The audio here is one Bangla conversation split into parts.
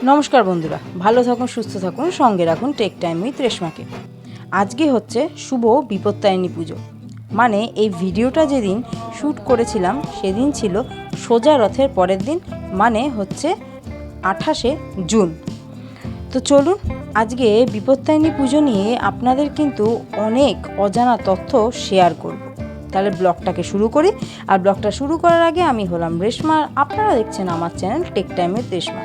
নমস্কার বন্ধুরা, ভালো থাকুন, সুস্থ থাকুন, সঙ্গে রাখুন টেক টাইম উইথ রেশমাকে। আজকে হচ্ছে শুভ বিপত্তারিণী পুজো। মানে এই ভিডিওটা যেদিন শ্যুট করেছিলাম সেদিন ছিল সোজা রথের পরের দিন, মানে হচ্ছে 28শে জুন। তো চলুন আজকে বিপত্তারিণী পুজো নিয়ে আপনাদের কিন্তু অনেক অজানা তথ্য শেয়ার করব। তাহলে ব্লগটাকে শুরু করি। আর ব্লগটা শুরু করার আগে আমি হলাম রেশমা, আপনারা দেখছেন আমার channel tech time with Reshma.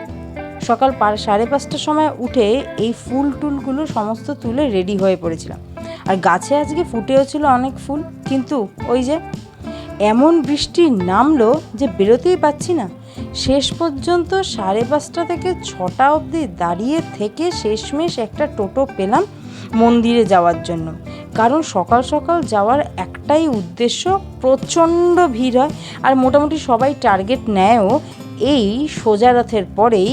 সকাল 5:30টার সময় উঠে এই ফুল টুলগুলো সমস্ত তুলে রেডি হয়ে পড়েছিলাম। আর গাছে আজকে ফুটেও ছিল অনেক ফুল, কিন্তু ওই যে এমন বৃষ্টি নামলো যে বেরোতেই পাচ্ছি না। শেষ পর্যন্ত 5:30 থেকে 6টা অবধি দাঁড়িয়ে থেকে শেষমেশ একটা টোটো পেলাম মন্দিরে যাওয়ার জন্য। কারণ সকাল সকাল যাওয়ার একটাই উদ্দেশ্য, প্রচণ্ড ভিড় হয় আর মোটামুটি সবাই টার্গেট নেয়ও এই সোজা রথের পরেই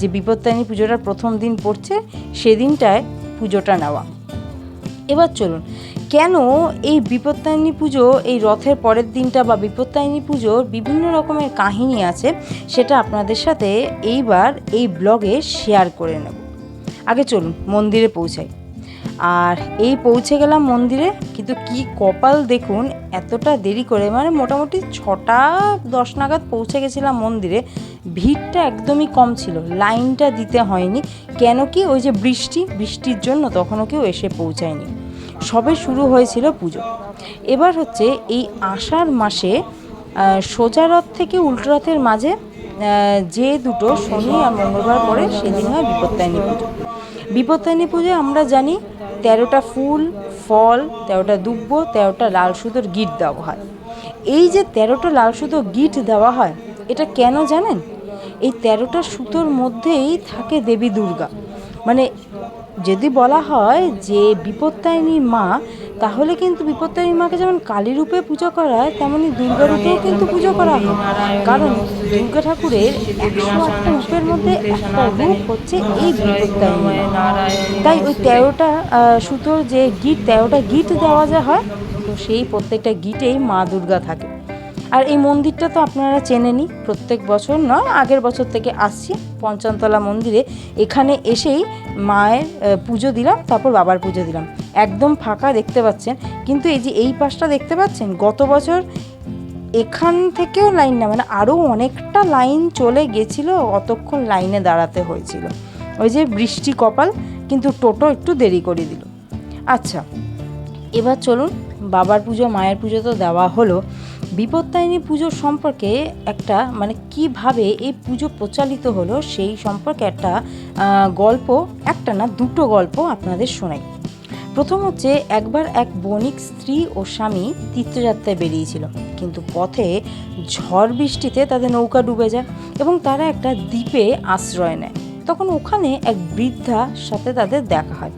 যে বিপত্তারিণী পুজোটার প্রথম দিন পড়ছে সেদিনটায় পুজোটা নেওয়া। এবার চলুন, কেন এই বিপত্তারিণী পুজো এই রথের পরের দিনটা বা বিপত্তারিণী পুজোর বিভিন্ন রকমের কাহিনী আছে সেটা আপনাদের সাথে এইবার এই ব্লগে শেয়ার করে নেব। আগে চলুন মন্দিরে পৌঁছাই। আর এই পৌঁছে গেলাম মন্দিরে, কিন্তু কি কপাল দেখুন, এতটা দেরি করে, মানে মোটামুটি 6:10 নাগাদ পৌঁছে গেছিলাম মন্দিরে। ভিড়টা একদমই কম ছিল, লাইনটা দিতে হয়নি। কেন কি, ওই যে বৃষ্টির জন্য তখনও কেউ এসে পৌঁছায়নি, সবে শুরু হয়েছিল পুজো। এবার হচ্ছে এই আষাঢ় মাসে সোজা রথ থেকে উল্টো রথের মাঝে যে দুটো শনি আর মঙ্গলবার পরে সেদিন হয় বিপত্তারিণী পুজো। বিপত্তারিণী পুজোয় আমরা জানি 13টা ফুল ফল, 13টা দুব্ব, 13টা লাল সুতোর গিট দেওয়া হয়। এই যে 13টা লাল সুতোর গিট দেওয়া হয়, এটা কেন জানেন? এই 13টা সুতোর মধ্যেই থাকে দেবী দুর্গা। মানে যদি বলা হয় যে বিপত্তারিণী মা, তাহলে কিন্তু বিপত্তারিণী মাকে যেমন কালী রূপে পুজো করা হয়, তেমনই দুর্গা রূপেও কিন্তু পুজো করা হয়। কারণ দুর্গা ঠাকুরের 108টা রূপের মধ্যে একটা রূপ হচ্ছে এই বিপত্তারিণী। তাই ওই 13টা সুতোর যে গিট, 13টা গিট দেওয়া যা হয়, তো সেই প্রত্যেকটা গিটেই মা দুর্গা থাকে। আর এই মন্দিরটা তো আপনারা চেনেনই, প্রত্যেক বছর নয় আগের বছর থেকে আসছি পঞ্চমতলা মন্দিরে। এখানে এসেই মায়ের পুজো দিলাম, তারপর বাবার পুজো দিলাম। একদম ফাঁকা দেখতে পাচ্ছেন, কিন্তু এই যে এই পাশটা দেখতে পাচ্ছেন, গত বছর এখান থেকেও লাইন না, মানে আরও অনেকটা লাইন চলে গেছিলো, অতক্ষণ লাইনে দাঁড়াতে হয়েছিল। ওই যে বৃষ্টি কপাল, কিন্তু টোটো একটু দেরি করে দিল। আচ্ছা, এবার চলুন, বাবার পুজো মায়ের পুজো তো দেওয়া হলো, বিপত্তারিণী পুজো সম্পর্কে একটা, মানে কিভাবে এই পুজো প্রচালিত হলো সেই সম্পর্কে একটা গল্প, একটা না দুটো গল্প আপনাদের শোনাই। প্রথম হচ্ছে, একবার এক বণিক স্ত্রী ও স্বামী তীর্থযাত্রায় বেরিয়েছিল, কিন্তু পথে ঝড় বৃষ্টিতে তাদের নৌকা ডুবে যায় এবং তারা একটা দ্বীপে আশ্রয় নেয়। তখন ওখানে এক বৃদ্ধার সাথে তাদের দেখা হয়।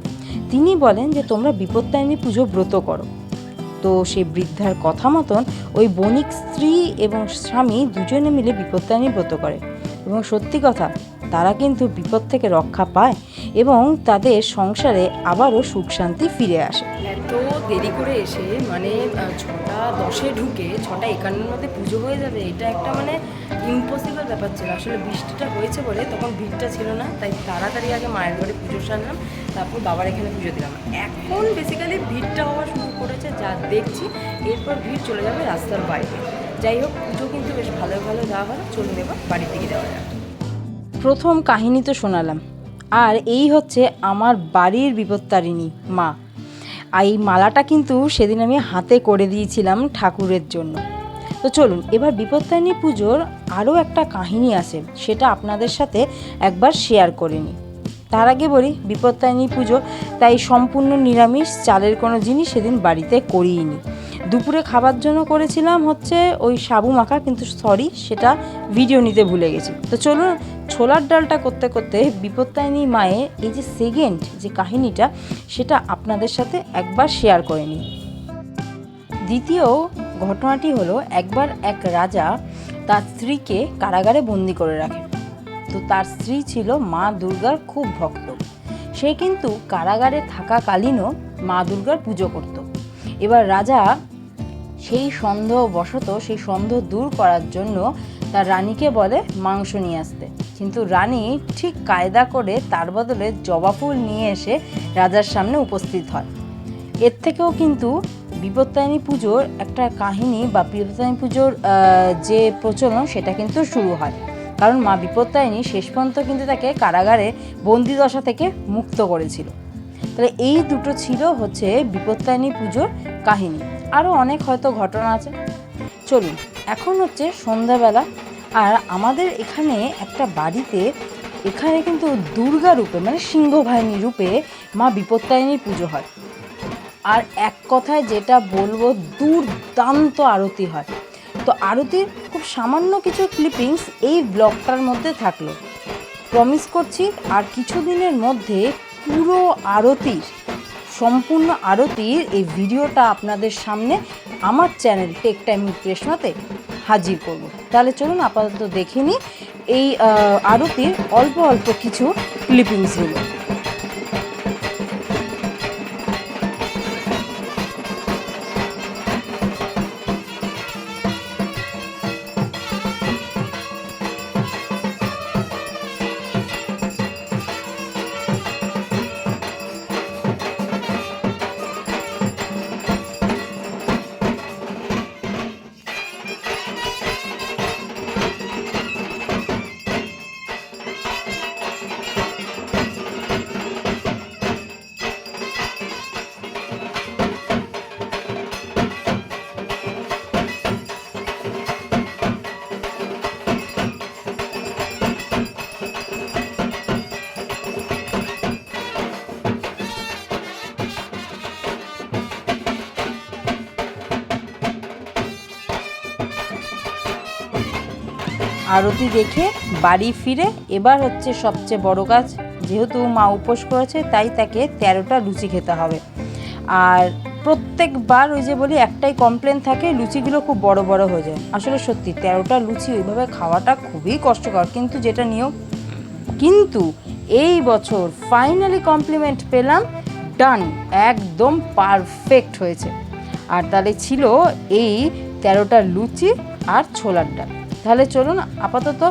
তিনি বলেন যে তোমরা বিপত্তারিণী পুজো ব্রত করো। তো সেই বৃদ্ধার কথা মতন ওই বণিক স্ত্রী এবং স্বামী দুজনে মিলে বিপত্তারিণী ব্রত করে, এবং সত্যি কথা, তারা কিন্তু বিপদ থেকে রক্ষা পায় এবং তাদের সংসারে আবারও সুখ শান্তি ফিরে আসে। এত দেরি করে এসে, মানে 6:10 ঢুকে 6:51 মধ্যে পুজো হয়ে যাবে, এটা একটা মানে ইম্পসিবল ব্যাপার ছিল। আসলে বৃষ্টিটা হয়েছে বলে তখন ভিড়টা ছিল না, তাই তাড়াতাড়ি আগে মায়ের ঘরে পুজো সারলাম, তারপর বাবার এখানে পুজো দিলাম। এখন বেসিক্যালি ভিড়টা হওয়া শুরু করেছে, যা দেখছি এরপর ভিড় চলে যাবে রাস্তার বাইরে। যাই হোক, পুজো কিন্তু বেশ ভালো ভালো দেওয়া হলো। চলুন এবার বাড়ির দিকে যাওয়া যাক। প্রথম কাহিনী তো শোনালাম, আর এই হচ্ছে আমার বাড়ির বিপত্তারিণী মা। আর এই মালাটা কিন্তু সেদিন আমি হাতে করে দিয়েছিলাম ঠাকুরের জন্য। তো চলুন এবার বিপত্তারিণী পুজোর আরও একটা কাহিনী আছে, সেটা আপনাদের সাথে একবার শেয়ার করে নিই। তার আগে বলি, বিপত্তারিণী পুজো তাই সম্পূর্ণ নিরামিষ, চালের কোনো জিনিস সেদিন বাড়িতে করিনি। দুপুরে খাবার জন্য করেছিলাম হচ্ছে ওই সাবু মাখা, কিন্তু সরি, সেটা ভিডিও নিতে ভুলে গেছি। তো চলুন ছোলার ডালটা করতে করতে বিপত্তারিণী মায়ের এই যে সেকেন্ড যে কাহিনীটা, সেটা আপনাদের সাথে একবার শেয়ার করে নিই। দ্বিতীয় ঘটনাটি হলো, একবার এক রাজা তার স্ত্রীকে কারাগারে বন্দি করে রাখে। তো তার স্ত্রী ছিল মা দুর্গার খুব ভক্ত। সে কিন্তু কারাগারে থাকাকালীনও মা দুর্গার পুজো করত। এবার রাজা সেই সন্দেহ দূর করার জন্য তার রানীকে বলে মাংস নিয়ে আসতে। কিন্তু রানী ঠিক কায়দা করে তার বদলে জবা ফুল নিয়ে এসে রাজার সামনে উপস্থিত হয়। এর থেকেও কিন্তু বিপত্তারিণী পুজোর একটা কাহিনী বা বিপত্তারিণী পুজোর যে প্রচলন সেটা কিন্তু শুরু হয়। কারণ মা বিপত্তারিণী শেষ পর্যন্ত কিন্তু তাকে কারাগারে বন্দিদশা থেকে মুক্ত করেছিল। তাহলে এই দুটো ছিল হচ্ছে বিপত্তারিণী পুজোর কাহিনী। আরও অনেক হয়তো ঘটনা আছে। চলুন, এখন হচ্ছে সন্ধ্যাবেলা, আর আমাদের এখানে একটা বাড়িতে এখানে কিন্তু দুর্গা রূপে মানে সিংহবাহিনী রূপে মা বিপত্তারিণীর পুজো হয়। আর এক কথায় যেটা বলবো, দুর্দান্ত আরতি হয়। তো আরতির খুব সামান্য কিছু ক্লিপিংস এই ব্লগটার মধ্যে থাকলো। প্রমিস করছি আর কিছুদিনের মধ্যে পুরো আরতির সম্পূর্ণ আরতির এই ভিডিওটা আপনাদের সামনে আমার চ্যানেল টেক টাইম উইথ রেশমাতে হাজির করব। তাহলে চলুন আপাতত দেখে নিই এই আরতির অল্প অল্প কিছু ক্লিপিংসগুলো। আরতি দেখে বাড়ি ফিরে এবার হচ্ছে সবচেয়ে বড় কাজ। যেহেতু মা উপোস করেছে তাই তাকে 13টা লুচি খেতে হবে। আর প্রত্যেকবার ওই যে বলি একটাই কমপ্লেন থাকে, লুচিগুলো খুব বড় বড় হয়ে যায়। আসলে সত্যি 13টা লুচি ওইভাবে খাওয়াটা খুবই কষ্টকর, কিন্তু যেটা নিয়ম। কিন্তু এই বছর ফাইনালি কমপ্লিমেন্ট পেলাম, ডান, একদম পারফেক্ট হয়েছে। আর তাহলে ছিল এই 13টা লুচি আর ছোলার ডাল। তাহলে চলুন আপাতত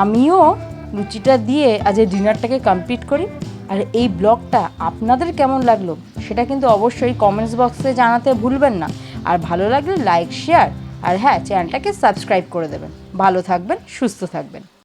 আমিও লুচিটা দিয়ে আজ এই ডিনারটাকে কমপ্লিট করি। আর এই ব্লগটা আপনাদের কেমন লাগলো সেটা কিন্তু অবশ্যই কমেন্টস বক্সে জানাতে ভুলবেন না। আর ভালো লাগলে লাইক, শেয়ার আর হ্যাঁ, চ্যানেলটাকে সাবস্ক্রাইব করে দেবেন। ভালো থাকবেন, সুস্থ থাকবেন।